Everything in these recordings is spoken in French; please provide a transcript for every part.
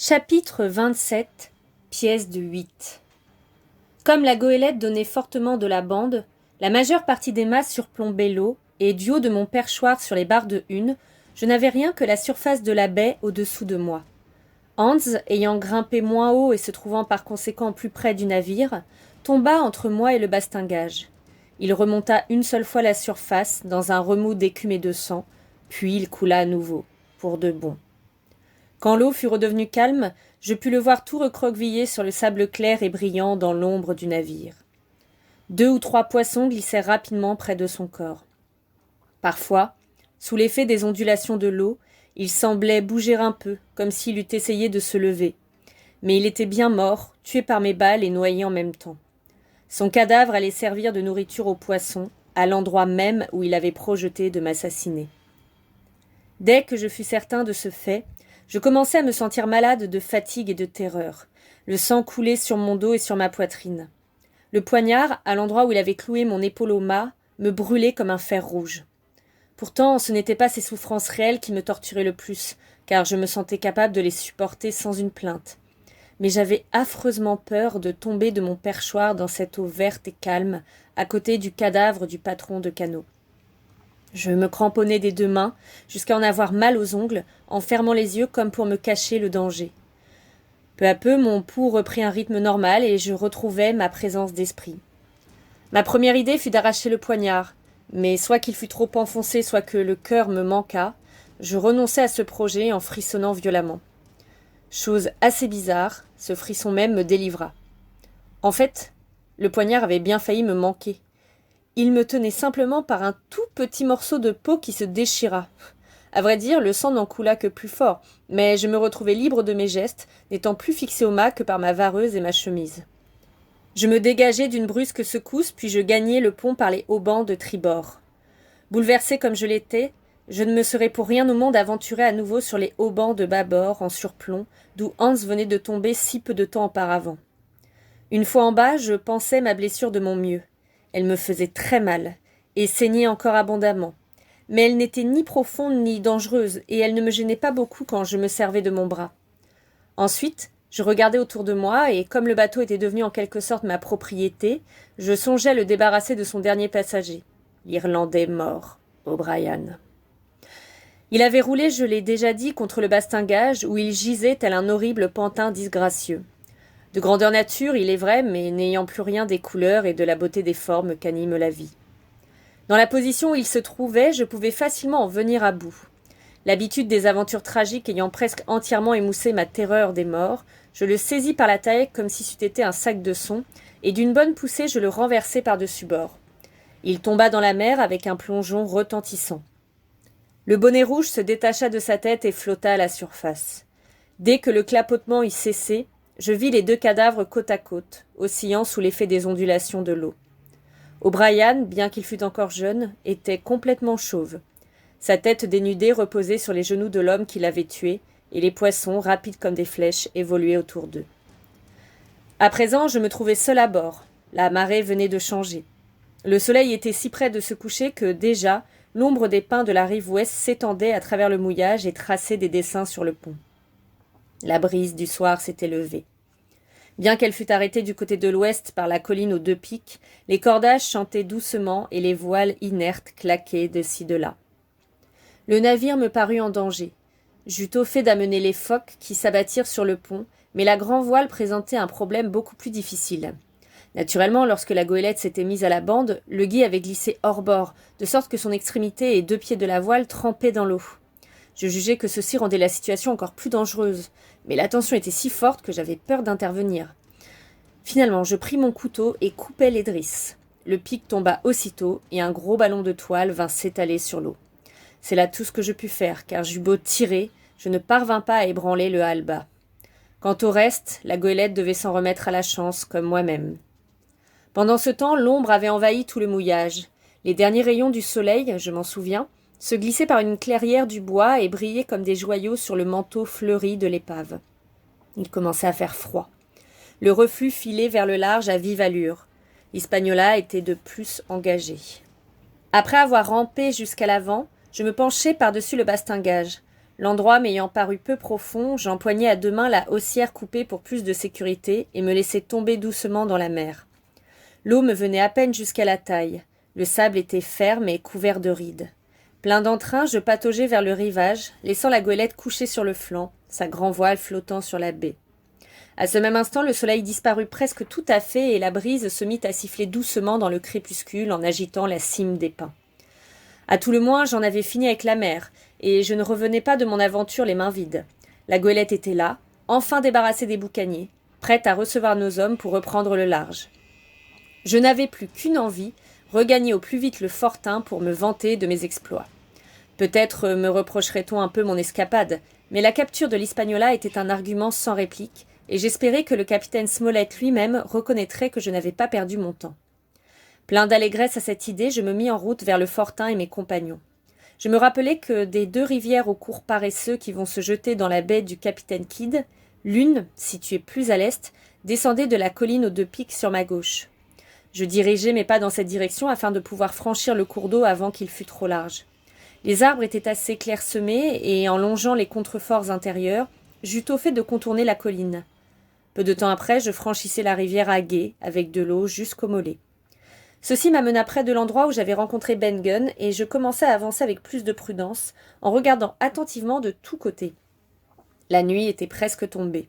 Chapitre 27, pièce de 8. Comme la goélette donnait fortement de la bande, la majeure partie des mâts surplombaient l'eau, et du haut de mon perchoir sur les barres de hune, je n'avais rien que la surface de la baie au-dessous de moi. Hans, ayant grimpé moins haut et se trouvant par conséquent plus près du navire, tomba entre moi et le bastingage. Il remonta une seule fois la surface, dans un remous d'écume et de sang, puis il coula à nouveau, pour de bon. Quand l'eau fut redevenue calme, je pus le voir tout recroquevillé sur le sable clair et brillant dans l'ombre du navire. 2 ou 3 poissons glissèrent rapidement près de son corps. Parfois, sous l'effet des ondulations de l'eau, il semblait bouger un peu, comme s'il eût essayé de se lever. Mais il était bien mort, tué par mes balles et noyé en même temps. Son cadavre allait servir de nourriture aux poissons, à l'endroit même où il avait projeté de m'assassiner. Dès que je fus certain de ce fait, je commençai à me sentir malade de fatigue et de terreur. Le sang coulait sur mon dos et sur ma poitrine. Le poignard, à l'endroit où il avait cloué mon épaule au mât, me brûlait comme un fer rouge. Pourtant, ce n'étaient pas ces souffrances réelles qui me torturaient le plus, car je me sentais capable de les supporter sans une plainte. Mais j'avais affreusement peur de tomber de mon perchoir dans cette eau verte et calme, à côté du cadavre du patron de canot. Je me cramponnais des 2 mains, jusqu'à en avoir mal aux ongles, en fermant les yeux comme pour me cacher le danger. Peu à peu, mon pouls reprit un rythme normal et je retrouvai ma présence d'esprit. Ma première idée fut d'arracher le poignard, mais soit qu'il fût trop enfoncé, soit que le cœur me manquât, je renonçai à ce projet en frissonnant violemment. Chose assez bizarre, ce frisson même me délivra. En fait, le poignard avait bien failli me manquer. Il me tenait simplement par un tout petit morceau de peau qui se déchira. À vrai dire, le sang n'en coula que plus fort, mais je me retrouvai libre de mes gestes, n'étant plus fixé au mât que par ma vareuse et ma chemise. Je me dégageai d'une brusque secousse, puis je gagnai le pont par les haubans de tribord. Bouleversé comme je l'étais, je ne me serais pour rien au monde aventuré à nouveau sur les haubans de bâbord en surplomb, d'où Hans venait de tomber si peu de temps auparavant. Une fois en bas, je pansai ma blessure de mon mieux. Elle me faisait très mal, et saignait encore abondamment. Mais elle n'était ni profonde ni dangereuse, et elle ne me gênait pas beaucoup quand je me servais de mon bras. Ensuite, je regardai autour de moi, et comme le bateau était devenu en quelque sorte ma propriété, je songeais à le débarrasser de son dernier passager, l'Irlandais mort, O'Brien. Il avait roulé, je l'ai déjà dit, contre le bastingage, où il gisait tel un horrible pantin disgracieux. De grandeur nature, il est vrai, mais n'ayant plus rien des couleurs et de la beauté des formes qu'anime la vie. Dans la position où il se trouvait, je pouvais facilement en venir à bout. L'habitude des aventures tragiques ayant presque entièrement émoussé ma terreur des morts, je le saisis par la taille comme si c'eût été un sac de son, et d'une bonne poussée je le renversai par-dessus bord. Il tomba dans la mer avec un plongeon retentissant. Le bonnet rouge se détacha de sa tête et flotta à la surface. Dès que le clapotement eut cessé, je vis les 2 cadavres côte à côte, oscillant sous l'effet des ondulations de l'eau. O'Brien, bien qu'il fût encore jeune, était complètement chauve. Sa tête dénudée reposait sur les genoux de l'homme qui l'avait tué, et les poissons, rapides comme des flèches, évoluaient autour d'eux. À présent, je me trouvais seul à bord. La marée venait de changer. Le soleil était si près de se coucher que, déjà, l'ombre des pins de la rive ouest s'étendait à travers le mouillage et traçait des dessins sur le pont. La brise du soir s'était levée. Bien qu'elle fût arrêtée du côté de l'ouest par la colline aux 2 pics, les cordages chantaient doucement et les voiles inertes claquaient de ci de là. Le navire me parut en danger. J'eus tôt fait d'amener les phoques qui s'abattirent sur le pont, mais la grand-voile présentait un problème beaucoup plus difficile. Naturellement, lorsque la goélette s'était mise à la bande, le guy avait glissé hors bord, de sorte que son extrémité et 2 pieds de la voile trempaient dans l'eau. Je jugeai que ceci rendait la situation encore plus dangereuse, mais la tension était si forte que j'avais peur d'intervenir. Finalement, je pris mon couteau et coupai les drisses. Le pic tomba aussitôt, et un gros ballon de toile vint s'étaler sur l'eau. C'est là tout ce que je pus faire, car j'eus beau tirer, je ne parvins pas à ébranler le halba. Quant au reste, la goélette devait s'en remettre à la chance, comme moi-même. Pendant ce temps, l'ombre avait envahi tout le mouillage. Les derniers rayons du soleil, je m'en souviens, se glissaient par une clairière du bois et brillaient comme des joyaux sur le manteau fleuri de l'épave. Il commençait à faire froid. Le reflux filait vers le large à vive allure. L'Hispaniola était de plus engagé. Après avoir rampé jusqu'à l'avant, je me penchai par-dessus le bastingage. L'endroit m'ayant paru peu profond, j'empoignai à 2 mains la haussière coupée pour plus de sécurité et me laissai tomber doucement dans la mer. L'eau me venait à peine jusqu'à la taille. Le sable était ferme et couvert de rides. Plein d'entrain, je pataugeai vers le rivage, laissant la goélette couchée sur le flanc, sa grand voile flottant sur la baie. À ce même instant, le soleil disparut presque tout à fait et la brise se mit à siffler doucement dans le crépuscule en agitant la cime des pins. À tout le moins, j'en avais fini avec la mer, et je ne revenais pas de mon aventure les mains vides. La goélette était là, enfin débarrassée des boucaniers, prête à recevoir nos hommes pour reprendre le large. Je n'avais plus qu'une envie, regagner au plus vite le Fortin pour me vanter de mes exploits. Peut-être me reprocherait-on un peu mon escapade, mais la capture de l'Hispaniola était un argument sans réplique, et j'espérais que le capitaine Smollett lui-même reconnaîtrait que je n'avais pas perdu mon temps. Plein d'allégresse à cette idée, je me mis en route vers le Fortin et mes compagnons. Je me rappelai que des 2 rivières au cours paresseux qui vont se jeter dans la baie du capitaine Kidd, l'une, située plus à l'est, descendait de la colline aux 2 pics sur ma gauche. Je dirigeai mes pas dans cette direction afin de pouvoir franchir le cours d'eau avant qu'il fût trop large. Les arbres étaient assez clairsemés et, en longeant les contreforts intérieurs, j'eus au fait de contourner la colline. Peu de temps après, je franchissais la rivière à gué, avec de l'eau jusqu'au mollet. Ceci m'amena près de l'endroit où j'avais rencontré Ben Gunn, et je commençai à avancer avec plus de prudence, en regardant attentivement de tous côtés. La nuit était presque tombée.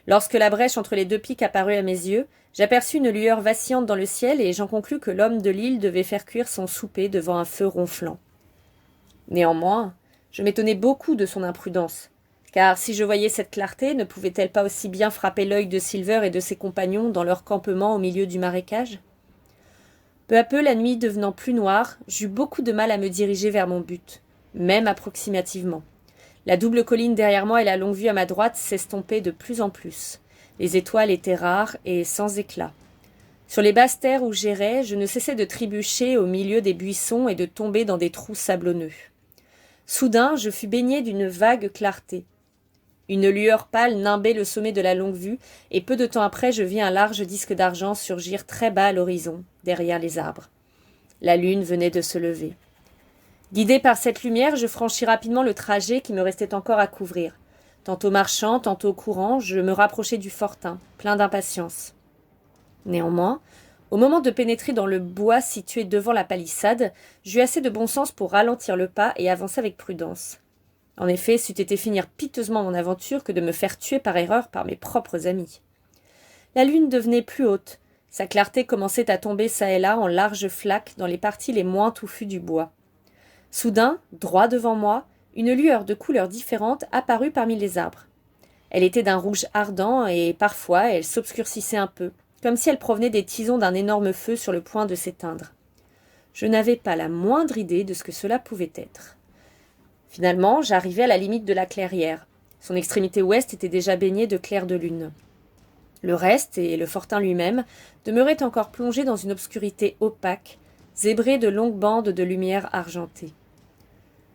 Lorsque la brèche entre les 2 pics apparut à mes yeux, j'aperçus une lueur vacillante dans le ciel, et j'en conclus que l'homme de l'île devait faire cuire son souper devant un feu ronflant. Néanmoins, je m'étonnai beaucoup de son imprudence, car si je voyais cette clarté, ne pouvait-elle pas aussi bien frapper l'œil de Silver et de ses compagnons dans leur campement au milieu du marécage ? Peu à peu, la nuit devenant plus noire, j'eus beaucoup de mal à me diriger vers mon but, même approximativement. La double colline derrière moi et la longue vue à ma droite s'estompaient de plus en plus. Les étoiles étaient rares et sans éclat. Sur les basses terres où j'errais, je ne cessais de trébucher au milieu des buissons et de tomber dans des trous sablonneux. Soudain, je fus baigné d'une vague clarté. Une lueur pâle nimbait le sommet de la longue vue, et peu de temps après je vis un large disque d'argent surgir très bas à l'horizon, derrière les arbres. La lune venait de se lever. Guidé par cette lumière, je franchis rapidement le trajet qui me restait encore à couvrir. Tantôt marchant, tantôt courant, je me rapprochai du Fortin, plein d'impatience. Néanmoins, au moment de pénétrer dans le bois situé devant la palissade, j'eus assez de bon sens pour ralentir le pas et avancer avec prudence. En effet, c'eût été finir piteusement mon aventure que de me faire tuer par erreur par mes propres amis. La lune devenait plus haute. Sa clarté commençait à tomber çà et là en larges flaques dans les parties les moins touffues du bois. Soudain, droit devant moi, une lueur de couleurs différentes apparut parmi les arbres. Elle était d'un rouge ardent et parfois elle s'obscurcissait un peu, comme si elle provenait des tisons d'un énorme feu sur le point de s'éteindre. Je n'avais pas la moindre idée de ce que cela pouvait être. Finalement, j'arrivai à la limite de la clairière. Son extrémité ouest était déjà baignée de clair de lune. Le reste, et le Fortin lui-même, demeuraient encore plongés dans une obscurité opaque, zébrée de longues bandes de lumière argentée.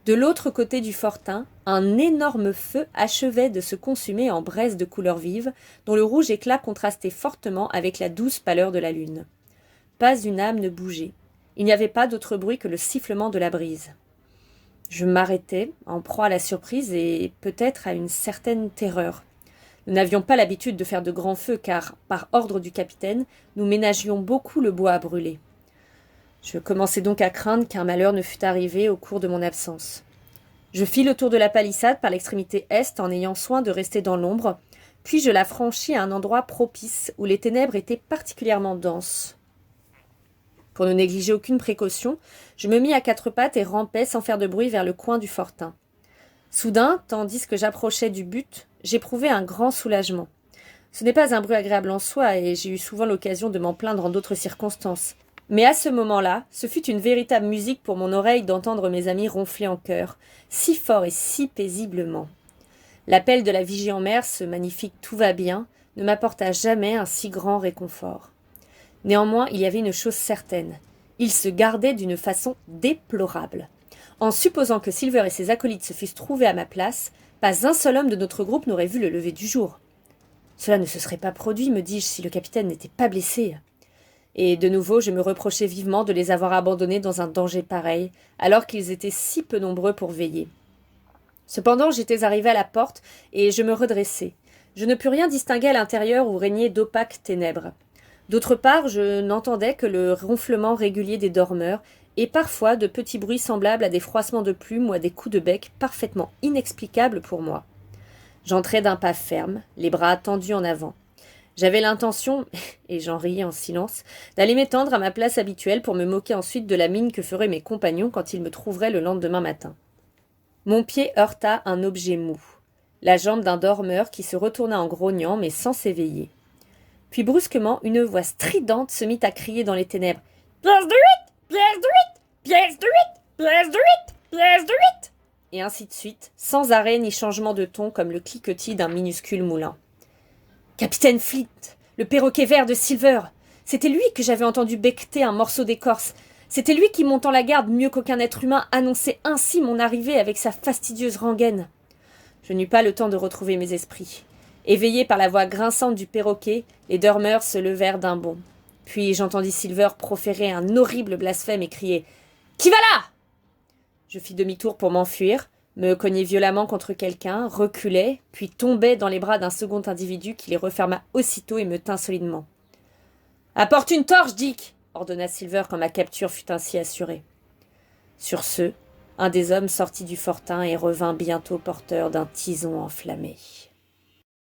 De l'autre côté du Fortin, un énorme feu achevait de se consumer en braise de couleur vive, dont le rouge éclat contrastait fortement avec la douce pâleur de la lune. Pas une âme ne bougeait. Il n'y avait pas d'autre bruit que le sifflement de la brise. Je m'arrêtai, en proie à la surprise et peut-être à une certaine terreur. Nous n'avions pas l'habitude de faire de grands feux car, par ordre du capitaine, nous ménagions beaucoup le bois à brûler. Je commençai donc à craindre qu'un malheur ne fût arrivé au cours de mon absence. Je fis le tour de la palissade par l'extrémité est en ayant soin de rester dans l'ombre, puis je la franchis à un endroit propice où les ténèbres étaient particulièrement denses. Pour ne négliger aucune précaution, je me mis à 4 pattes et rampai sans faire de bruit vers le coin du Fortin. Soudain, tandis que j'approchais du but, j'éprouvai un grand soulagement. Ce n'est pas un bruit agréable en soi, et j'ai eu souvent l'occasion de m'en plaindre en d'autres circonstances. Mais à ce moment-là, ce fut une véritable musique pour mon oreille d'entendre mes amis ronfler en chœur, si fort et si paisiblement. L'appel de la vigie en mer, ce magnifique « tout va bien », ne m'apporta jamais un si grand réconfort. Néanmoins, il y avait une chose certaine. Ils se gardaient d'une façon déplorable. En supposant que Silver et ses acolytes se fussent trouvés à ma place, pas un seul homme de notre groupe n'aurait vu le lever du jour. Cela ne se serait pas produit, me dis-je, si le capitaine n'était pas blessé. Et de nouveau, je me reprochais vivement de les avoir abandonnés dans un danger pareil, alors qu'ils étaient si peu nombreux pour veiller. Cependant, j'étais arrivé à la porte, et je me redressai. Je ne pus rien distinguer à l'intérieur où régnaient d'opaques ténèbres. D'autre part, je n'entendais que le ronflement régulier des dormeurs, et parfois de petits bruits semblables à des froissements de plumes ou à des coups de bec parfaitement inexplicables pour moi. J'entrai d'un pas ferme, les bras tendus en avant. J'avais l'intention, et j'en riais en silence, d'aller m'étendre à ma place habituelle pour me moquer ensuite de la mine que feraient mes compagnons quand ils me trouveraient le lendemain matin. Mon pied heurta un objet mou, la jambe d'un dormeur qui se retourna en grognant mais sans s'éveiller. Puis brusquement, une voix stridente se mit à crier dans les ténèbres. « Pièce de 8 ! Pièce de 8 ! Pièce de 8 ! Pièce de 8 ! Pièce de 8 !» Et ainsi de suite, sans arrêt ni changement de ton comme le cliquetis d'un minuscule moulin. « Capitaine Flint, le perroquet vert de Silver. C'était lui que j'avais entendu becqueter un morceau d'écorce. C'était lui qui, montant la garde mieux qu'aucun être humain, annonçait ainsi mon arrivée avec sa fastidieuse rengaine. » Je n'eus pas le temps de retrouver mes esprits. Éveillés par la voix grinçante du perroquet, les dormeurs se levèrent d'un bond. Puis j'entendis Silver proférer un horrible blasphème et crier « Qui va là ?» Je fis demi-tour pour m'enfuir, me cognai violemment contre quelqu'un, reculai, puis tombai dans les bras d'un second individu qui les referma aussitôt et me tint solidement. « Apporte une torche, Dick !» ordonna Silver quand ma capture fut ainsi assurée. Sur ce, un des hommes sortit du fortin et revint bientôt porteur d'un tison enflammé.